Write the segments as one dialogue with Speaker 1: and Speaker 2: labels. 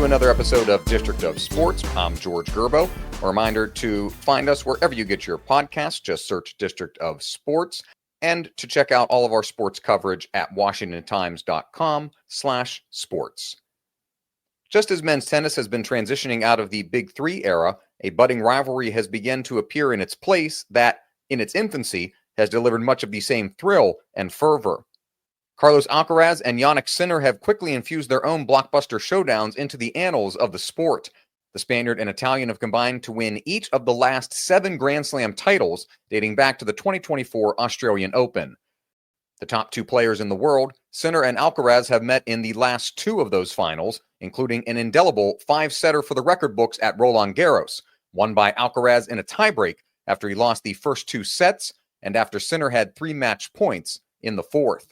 Speaker 1: to another episode of District of Sports. I'm George Gerbo. A reminder to find us wherever you get your podcasts. Just search District of Sports. And to check out all of our sports coverage at washingtontimes.com/sports. Just as men's tennis has been transitioning out of the Big Three era, a budding rivalry has begun to appear in its place that, in its infancy, has delivered much of the same thrill and fervor. Carlos Alcaraz and Jannik Sinner have quickly infused their own blockbuster showdowns into the annals of the sport. The Spaniard and Italian have combined to win each of the last 7 Grand Slam titles dating back to the 2024 Australian Open. The top 2 players in the world, Sinner and Alcaraz, have met in the last 2 of those finals, including an indelible 5-setter for the record books at Roland Garros, won by Alcaraz in a tiebreak after he lost the first 2 sets and after Sinner had 3 match points in the 4th.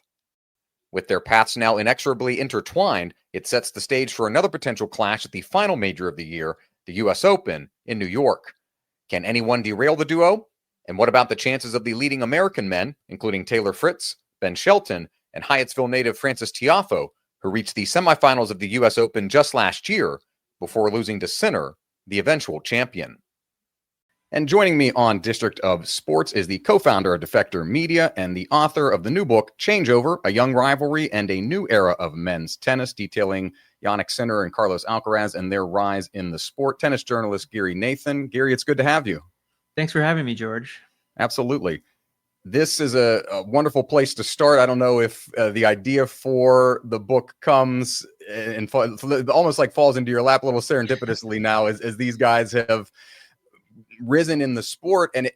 Speaker 1: With their paths now inexorably intertwined, it sets the stage for another potential clash at the final major of the year, the U.S. Open in New York. Can anyone derail the duo? And what about the chances of the leading American men, including Taylor Fritz, Ben Shelton, and Hyattsville native Frances Tiafoe, who reached the semifinals of the U.S. Open just last year before losing to Sinner, the eventual champion? And joining me on District of Sports is the co-founder of Defector Media and the author of the new book, Changeover, A Young Rivalry and a New Era of Men's Tennis, detailing Jannik Sinner and Carlos Alcaraz and their rise in the sport. Tennis journalist Giri Nathan. Giri, it's good to have you.
Speaker 2: Thanks for having me, George.
Speaker 1: Absolutely. This is a wonderful place to start. I don't know if the idea for the book comes and almost like falls into your lap a little serendipitously now as these guys have risen in the sport, and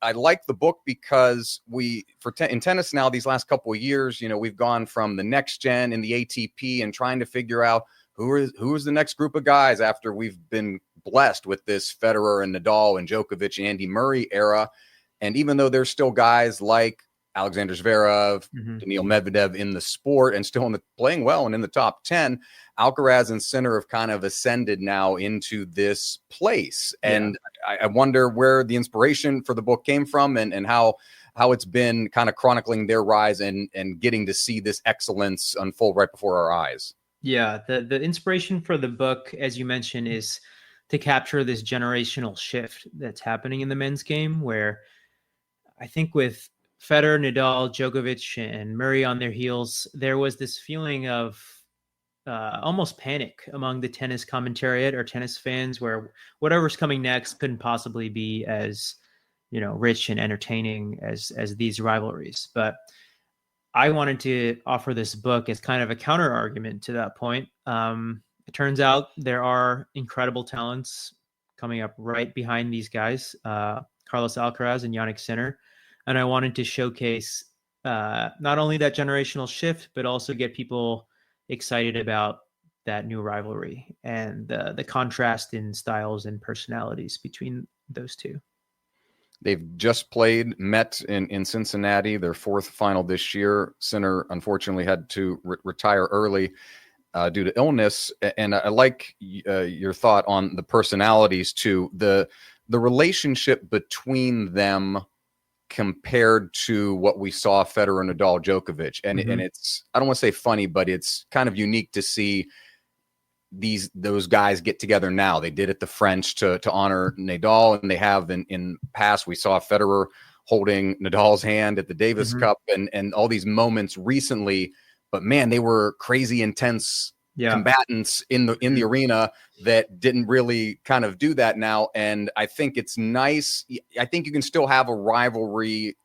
Speaker 1: I like the book because in tennis now these last couple of years, we've gone from the next gen in the ATP and trying to figure out who is the next group of guys after we've been blessed with this Federer and Nadal and Djokovic and Andy Murray era. And even though there's still guys like Alexander Zverev, Daniil Medvedev in the sport and still playing well and in the top 10, Alcaraz and Sinner have kind of ascended now into this place. And I wonder where the inspiration for the book came from and how it's been kind of chronicling their rise and getting to see this excellence unfold right before our eyes.
Speaker 2: Yeah, the inspiration for the book, as you mentioned, is to capture this generational shift that's happening in the men's game, where I think with Federer, Nadal, Djokovic, and Murray on their heels, there was this feeling of almost panic among the tennis commentariat or tennis fans, where whatever's coming next couldn't possibly be as, rich and entertaining as these rivalries. But I wanted to offer this book as kind of a counter argument to that point. It turns out there are incredible talents coming up right behind these guys, Carlos Alcaraz and Jannik Sinner. And I wanted to showcase not only that generational shift, but also get people excited about that new rivalry and the contrast in styles and personalities between those two.
Speaker 1: They've just met in Cincinnati, their 4th final this year. Sinner, unfortunately, had to retire early due to illness. And I like your thought on the personalities too. The relationship between them compared to what we saw Federer, Nadal, Djokovic. And it's, I don't want to say funny, but it's kind of unique to see those guys get together now. They did it the French to honor Nadal, and they have in past. We saw Federer holding Nadal's hand at the Davis Cup and all these moments recently. But man, they were crazy intense combatants in the arena that didn't really kind of do that now. And I think it's nice. I think you can still have a rivalry.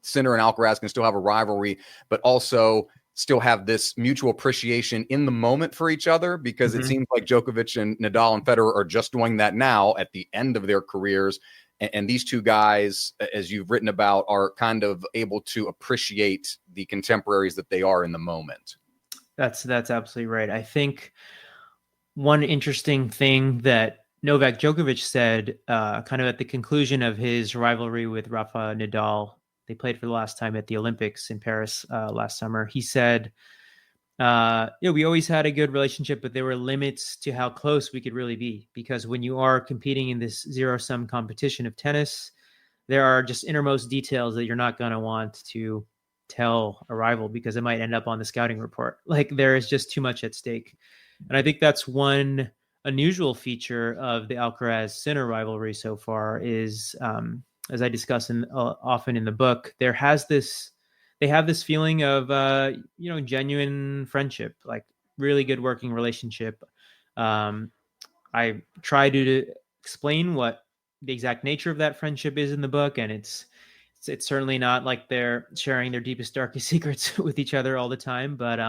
Speaker 1: Sinner and Alcaraz can still have a rivalry, but also still have this mutual appreciation in the moment for each other, because it seems like Djokovic and Nadal and Federer are just doing that now at the end of their careers. And these two guys, as you've written about, are kind of able to appreciate the contemporaries that they are in the moment.
Speaker 2: That's absolutely right. I think one interesting thing that Novak Djokovic said kind of at the conclusion of his rivalry with Rafael Nadal, they played for the last time at the Olympics in Paris last summer. He said, we always had a good relationship, but there were limits to how close we could really be, because when you are competing in this zero-sum competition of tennis, there are just innermost details that you're not going to want to tell a rival because it might end up on the scouting report. Like, there is just too much at stake. And I think that's one unusual feature of the Alcaraz-Sinner rivalry so far is, as I discuss often in the book, they have this feeling of genuine friendship, like really good working relationship. I try to explain what the exact nature of that friendship is in the book, and it's certainly not like they're sharing their deepest, darkest secrets with each other all the time. But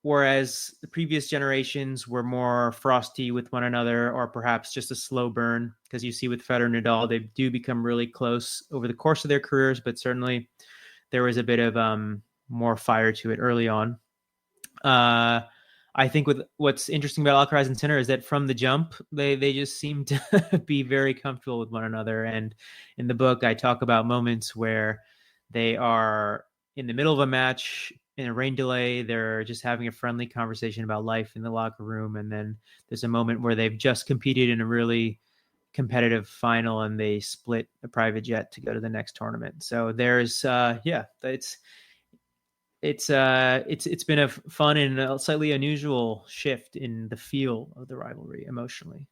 Speaker 2: whereas the previous generations were more frosty with one another, or perhaps just a slow burn, because you see with Federer and Nadal, they do become really close over the course of their careers, but certainly there was a bit of more fire to it early on. I think with what's interesting about Alcaraz and Sinner is that from the jump, they just seem to be very comfortable with one another. And in the book, I talk about moments where they are in the middle of a match in a rain delay. They're just having a friendly conversation about life in the locker room. And then there's a moment where they've just competed in a really competitive final and they split a private jet to go to the next tournament. So there's, it's been a fun and a slightly unusual shift in the feel of the rivalry emotionally.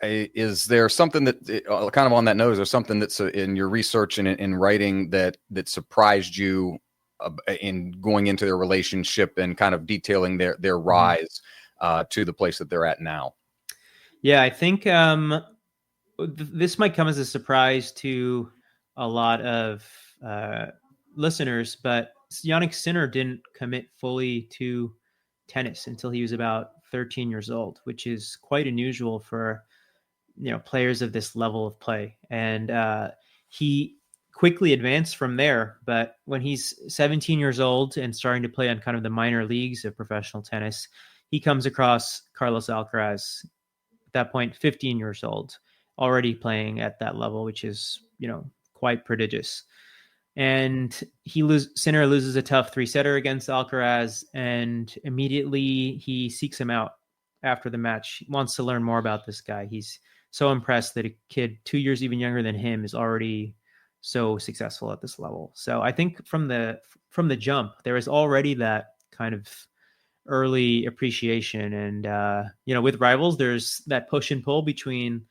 Speaker 1: Is there something that kind of on that note, is there something that's in your research and in writing that surprised you in going into their relationship and kind of detailing their rise to the place that they're at now?
Speaker 2: Yeah, I think this might come as a surprise to a lot of listeners, but Jannik Sinner didn't commit fully to tennis until he was about 13 years old, which is quite unusual for players of this level of play. And he quickly advanced from there. But when he's 17 years old and starting to play on kind of the minor leagues of professional tennis, he comes across Carlos Alcaraz, at that point 15 years old, already playing at that level, which is quite prodigious. And Sinner loses a tough 3-setter against Alcaraz, and immediately he seeks him out after the match. He wants to learn more about this guy. He's so impressed that a kid 2 years even younger than him is already so successful at this level. So I think from the jump, there is already that kind of early appreciation. And with rivals, there's that push and pull between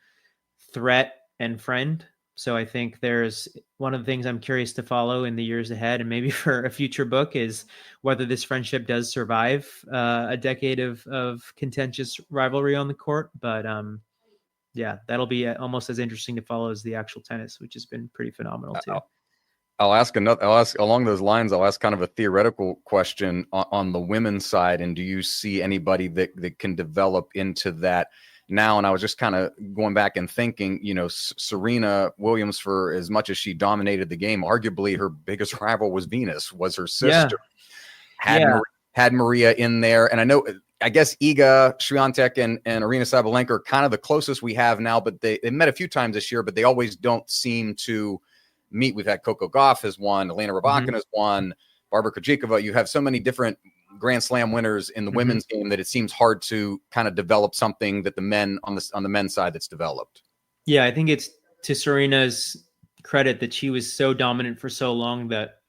Speaker 2: threat and friend. So I think there's one of the things I'm curious to follow in the years ahead, and maybe for a future book, is whether this friendship does survive a decade of contentious rivalry on the court. But that'll be almost as interesting to follow as the actual tennis, which has been pretty phenomenal too.
Speaker 1: I'll ask along those lines. I'll ask kind of a theoretical question on the women's side. And do you see anybody that can develop into that now? And I was just kind of going back and thinking, Serena Williams, for as much as she dominated the game, arguably her biggest rival was Venus, was her sister. Had Maria in there. And I guess Iga Swiatek and Aryna Sabalenka are kind of the closest we have now, but they met a few times this year, but they always don't seem to meet. We've had Coco Gauff has won, Elena Rybakina has won, Barbara Krejcikova. You have so many different Grand Slam winners in the women's game that it seems hard to kind of develop something that the men on the men's side that's developed. Yeah,
Speaker 2: I think it's to Serena's credit that she was so dominant for so long that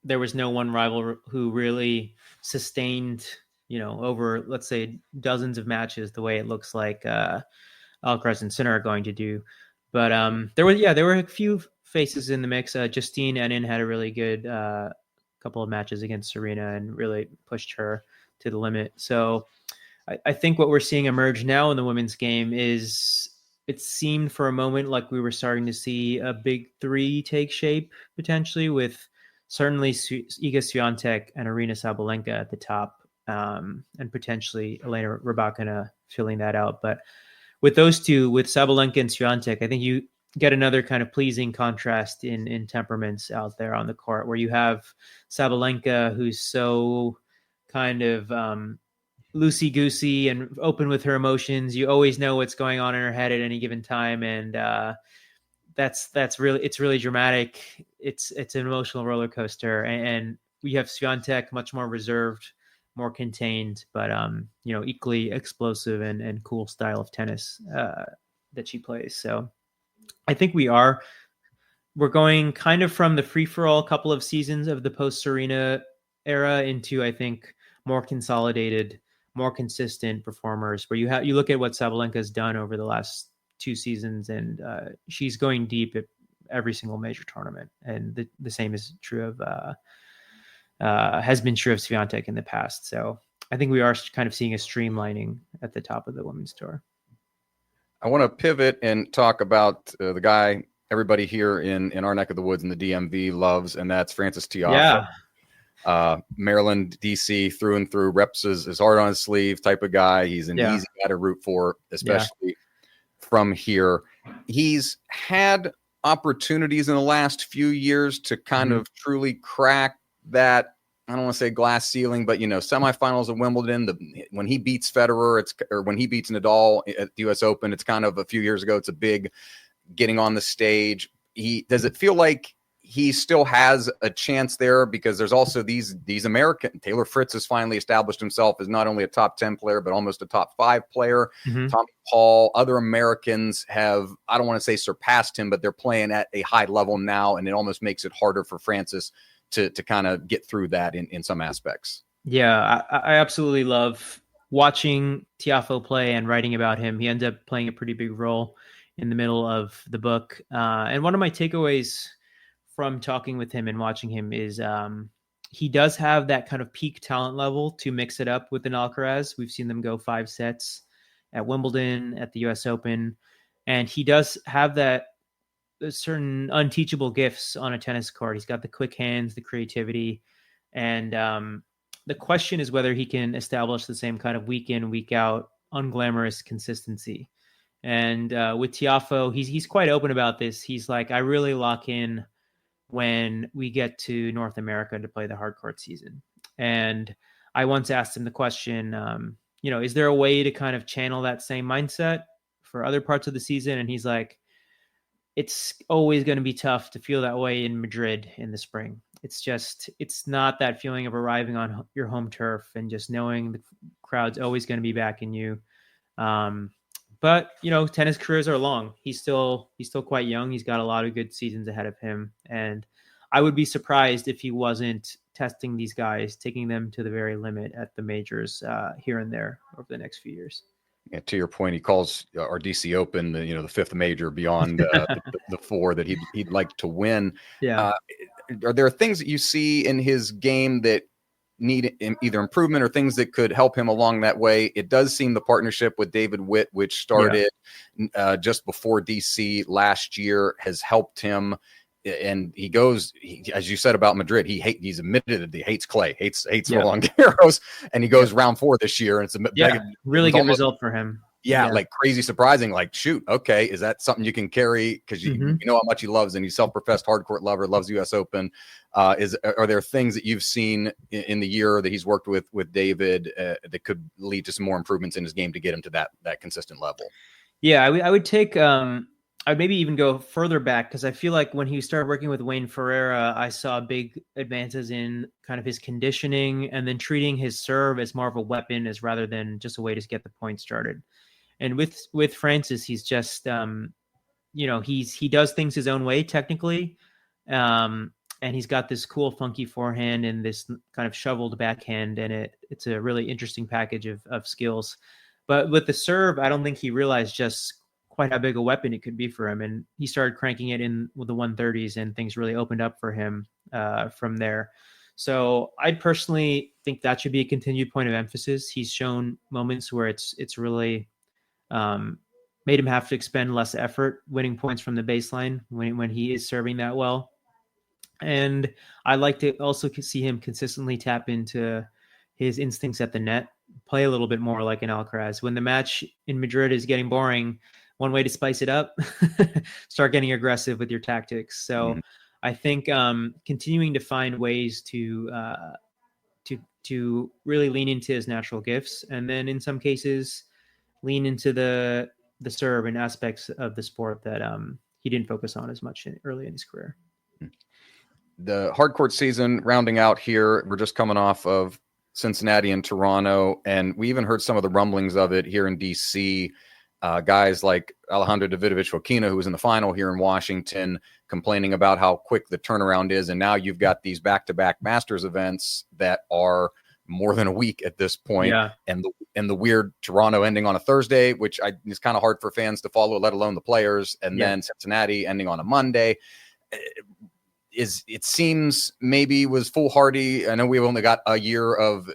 Speaker 2: there was no one rival who really sustained, over, let's say, dozens of matches the way it looks like Alcaraz and Sinner are going to do. But there were a few faces in the mix. Justine Henin had a really good couple of matches against Serena and really pushed her to the limit. So I think what we're seeing emerge now in the women's game is, it seemed for a moment like we were starting to see a big three take shape, potentially, with certainly Iga Swiatek and Aryna Sabalenka at the top, and potentially Elena Rybakina filling that out. But with those two, with Sabalenka and Swiatek, I think you get another kind of pleasing contrast in temperaments out there on the court, where you have Sabalenka, who's so kind of loosey-goosey and open with her emotions. You always know what's going on in her head at any given time, and it's really dramatic. It's an emotional roller coaster, and we have Swiatek, much more reserved, more contained, but equally explosive and cool style of tennis that she plays. So I think we're going kind of from the free-for-all couple of seasons of the post-Serena era into, I think, more consolidated, more consistent performers. Where you look at what Sabalenka's done over the last 2 seasons, and she's going deep at every single major tournament, and the same is true of has been true of Swiatek in the past. So I think we are kind of seeing a streamlining at the top of the women's tour.
Speaker 1: I want to pivot and talk about the guy everybody here in our neck of the woods in the DMV loves, and that's Frances Tiafoe. Maryland, DC through and through, reps his heart on his sleeve type of guy. He's an easy guy to root for, especially from here. He's had opportunities in the last few years to kind of truly crack that, I don't want to say glass ceiling, but, semifinals of Wimbledon, when he beats Federer, or when he beats Nadal at the US Open, it's kind of a few years ago. It's a big getting on the stage. Does it feel like he still has a chance there? Because there's also these American. Taylor Fritz has finally established himself as not only a top 10 player, but almost a top 5 player. Tommy Paul, other Americans have, I don't want to say surpassed him, but they're playing at a high level now. And it almost makes it harder for Frances to kind of get through that in some aspects.
Speaker 2: Yeah, I absolutely love watching Tiafoe play and writing about him. He ends up playing a pretty big role in the middle of the book. And one of my takeaways from talking with him and watching him is he does have that kind of peak talent level to mix it up with an Alcaraz. We've seen them go 5 sets at Wimbledon, at the US Open. And he does have that certain unteachable gifts on a tennis court. He's got the quick hands, the creativity. And the question is whether he can establish the same kind of week in, week out, unglamorous consistency. And with Tiafoe, he's quite open about this. He's like, I really lock in when we get to North America to play the hard court season. And I once asked him the question, is there a way to kind of channel that same mindset for other parts of the season? And he's like, it's always going to be tough to feel that way in Madrid in the spring. It's not that feeling of arriving on your home turf and just knowing the crowd's always going to be backing you. But tennis careers are long. He's still quite young. He's got a lot of good seasons ahead of him. And I would be surprised if he wasn't testing these guys, taking them to the very limit at the majors here and there over the next few years.
Speaker 1: Yeah, to your point, he calls our DC Open the 5th major beyond the 4 that he'd like to win.
Speaker 2: Yeah.
Speaker 1: Are there things that you see in his game that need either improvement or things that could help him along that way? It does seem the partnership with David Witt, which started just before DC last year, has helped him. And he goes, as you said about Madrid, he's admitted that he hates clay, hates Roland Garros, and he goes round 4 this year, and it's a
Speaker 2: really good result for him.
Speaker 1: Like crazy surprising. Like, shoot, okay, is that something you can carry? Because you know how much he loves, and he's self-professed hardcourt lover, loves US Open. Are there things that you've seen in the year that he's worked with David that could lead to some more improvements in his game to get him to that consistent level?
Speaker 2: Yeah, I would take. I'd maybe even go further back, because I feel like when he started working with Wayne Ferreira, I saw big advances in kind of his conditioning and then treating his serve as more of a weapon as rather than just a way to get the point started. And with Frances, he's just, he does things his own way technically. And he's got this cool, funky forehand and this kind of shoveled backhand, and it's a really interesting package of skills. But with the serve, I don't think he realized just quite how big a weapon it could be for him. And he started cranking it in with the 130s, and things really opened up for him from there. So I personally think that should be a continued point of emphasis. He's shown moments where it's really made him have to expend less effort winning points from the baseline when he is serving that well. And I like to also see him consistently tap into his instincts at the net, play a little bit more like an Alcaraz. When the match in Madrid is getting boring, one way to spice it up, start getting aggressive with your tactics. So I think continuing to find ways to really lean into his natural gifts, and then in some cases lean into the serve and aspects of the sport that he didn't focus on as much early in his career.
Speaker 1: The hardcourt season rounding out here. We're just coming off of Cincinnati and Toronto, and we even heard some of the rumblings of it here in DC. Guys like Alejandro Davidovich-Fokina, who was in the final here in Washington, complaining about how quick the turnaround is. And now you've got these back-to-back Masters events that are more than a week at this point.
Speaker 2: Yeah.
Speaker 1: And the weird Toronto ending on a Thursday, which is kind of hard for fans to follow, let alone the players. And then Cincinnati ending on a Monday. It seems maybe was foolhardy. I know we've only got a year of,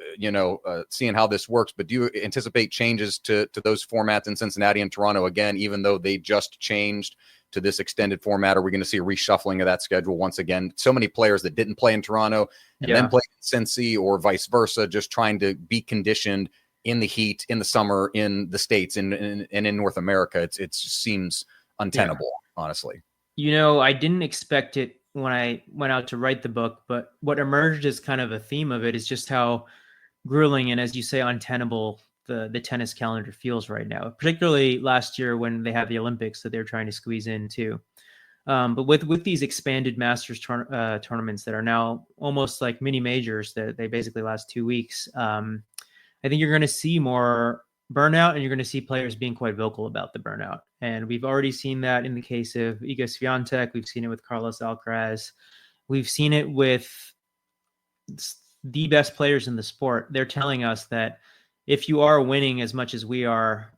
Speaker 1: seeing how this works, but do you anticipate changes to those formats in Cincinnati and Toronto again, even though they just changed to this extended format? Are we going to see a reshuffling of that schedule once again? So many players that didn't play in Toronto and then played in Cincy, or vice versa, just trying to be conditioned in the heat, in the summer, in the States, and in North America. It seems untenable, honestly.
Speaker 2: I didn't expect it when I went out to write the book, but what emerged as kind of a theme of it is just how grueling and, as you say, untenable the tennis calendar feels right now, particularly last year when they have the Olympics that they're trying to squeeze in too. But with these expanded Masters tournaments that are now almost like mini majors, that they basically last 2 weeks, I think you're going to see more burnout, and you're going to see players being quite vocal about the burnout. And we've already seen that in the case of Iga Swiatek. We've seen it with Carlos Alcaraz. We've seen it with the best players in the sport. They're telling us that if you are winning as much as we are,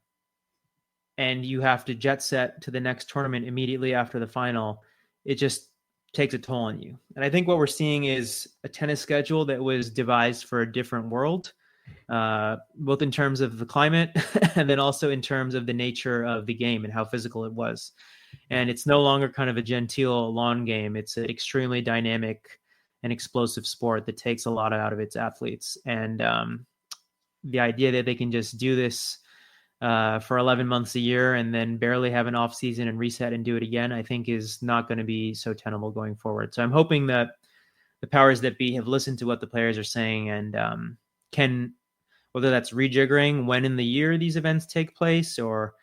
Speaker 2: and you have to jet set to the next tournament immediately after the final, it just takes a toll on you. And I think what we're seeing is a tennis schedule that was devised for a different world, both in terms of the climate and then also in terms of the nature of the game and how physical it was. And it's no longer kind of a genteel lawn game. It's an extremely dynamic and explosive sport that takes a lot out of its athletes. And the idea that they can just do this for 11 months a year and then barely have an off season and reset and do it again, I think is not going to be so tenable going forward. So I'm hoping that the powers that be have listened to what the players are saying and can, whether that's rejiggering when in the year these events take place or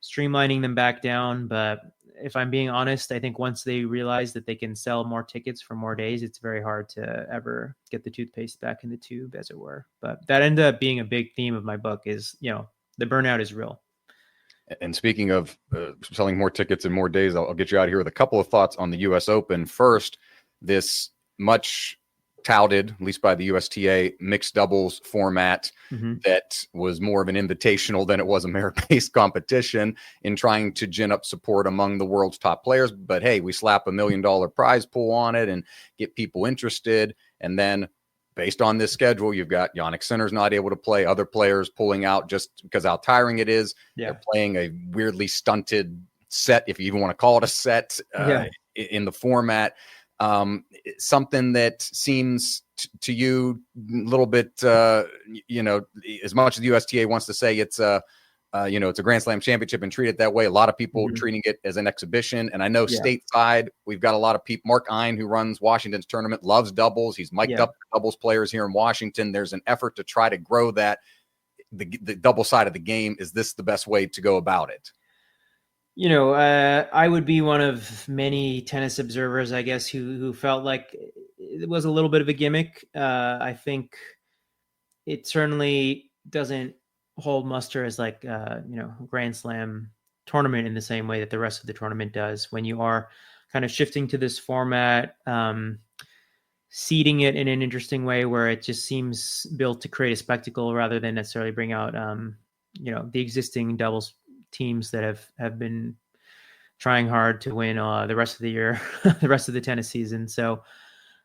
Speaker 2: streamlining them back down. But if I'm being honest, I think once they realize that they can sell more tickets for more days, it's very hard to ever get the toothpaste back in the tube, as it were. But that ended up being a big theme of my book is, the burnout is real.
Speaker 1: And speaking of selling more tickets in more days, I'll get you out of here with a couple of thoughts on the U.S. Open. First, this much touted, at least by the USTA, mixed doubles format that was more of an invitational than it was a merit-based competition in trying to gin up support among the world's top players. But hey, we slap $1 million prize pool on it and get people interested. And then based on this schedule, you've got Jannik Sinner's not able to play, other players pulling out just because how tiring it is. Yeah. They're playing a weirdly stunted set, if you even want to call it a set, in the format. Something that seems to you a little bit, as much as the USTA wants to say it's it's a Grand Slam championship and treat it that way. A lot of people treating it as an exhibition. And I know stateside, we've got a lot of people. Mark Ein, who runs Washington's tournament, loves doubles. He's mic'd up doubles players here in Washington. There's an effort to try to grow that, the double side of the game. Is this the best way to go about it?
Speaker 2: I would be one of many tennis observers, I guess, who felt like it was a little bit of a gimmick. I think it certainly doesn't hold muster as like, Grand Slam tournament in the same way that the rest of the tournament does. When you are kind of shifting to this format, seeding it in an interesting way where it just seems built to create a spectacle rather than necessarily bring out, the existing doubles teams that have been trying hard to win the rest of the year, the rest of the tennis season. So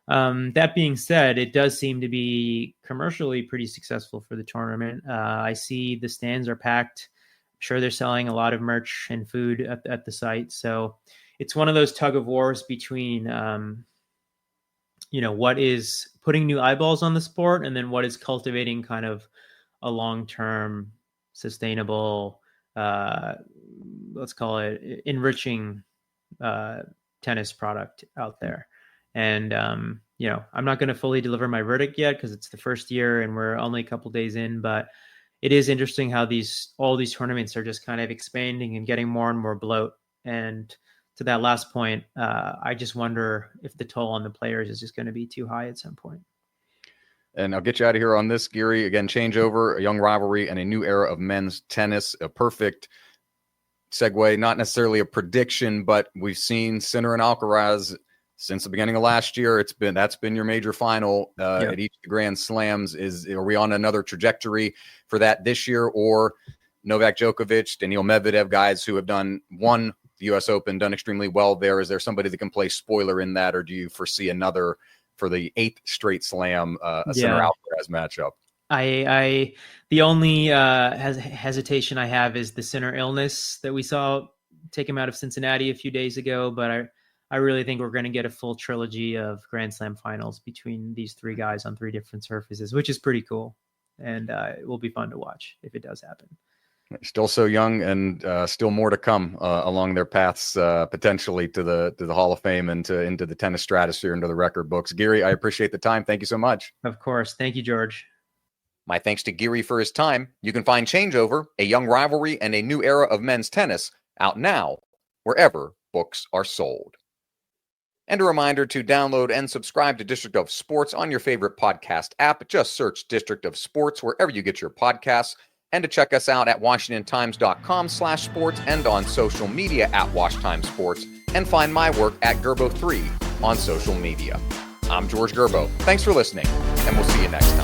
Speaker 2: that being said, it does seem to be commercially pretty successful for the tournament. I see the stands are packed. I'm sure they're selling a lot of merch and food at the site. So it's one of those tug of wars between, what is putting new eyeballs on the sport and then what is cultivating kind of a long-term sustainable, let's call it enriching tennis product out there. And, I'm not going to fully deliver my verdict yet because it's the first year and we're only a couple days in, but it is interesting how all these tournaments are just kind of expanding and getting more and more bloat. And to that last point, I just wonder if the toll on the players is just going to be too high at some point.
Speaker 1: And I'll get you out of here on this, Giri. Again, Changeover, a young rivalry, and a new era of men's tennis. A perfect segue, not necessarily a prediction, but we've seen Sinner and Alcaraz since the beginning of last year, that's been your major final at each of the Grand Slams. Are we on another trajectory for that this year, or Novak Djokovic, Daniil Medvedev, guys who have won the U.S. Open, done extremely well there? Is there somebody that can play spoiler in that, or do you foresee another for the 8th straight slam, a Sinner Alcaraz matchup?
Speaker 2: The only hesitation I have is the Sinner illness that we saw take him out of Cincinnati a few days ago, but I really think we're going to get a full trilogy of Grand Slam finals between these 3 guys on 3 different surfaces, which is pretty cool, and it will be fun to watch if it does happen.
Speaker 1: Still so young, and still more to come along their paths, potentially to the Hall of Fame and into the tennis stratosphere, into the record books. Giri, I appreciate the time. Thank you so much.
Speaker 2: Of course. Thank you, George.
Speaker 1: My thanks to Giri for his time. You can find Changeover, a young rivalry and a new era of men's tennis, out now wherever books are sold. And a reminder to download and subscribe to District of Sports on your favorite podcast app. Just search District of Sports wherever you get your podcasts, and to check us out at WashingtonTimes.com/sports and on social media at WashTimeSports, and find my work at Gerbo3 on social media. I'm George Gerbo. Thanks for listening, and we'll see you next time.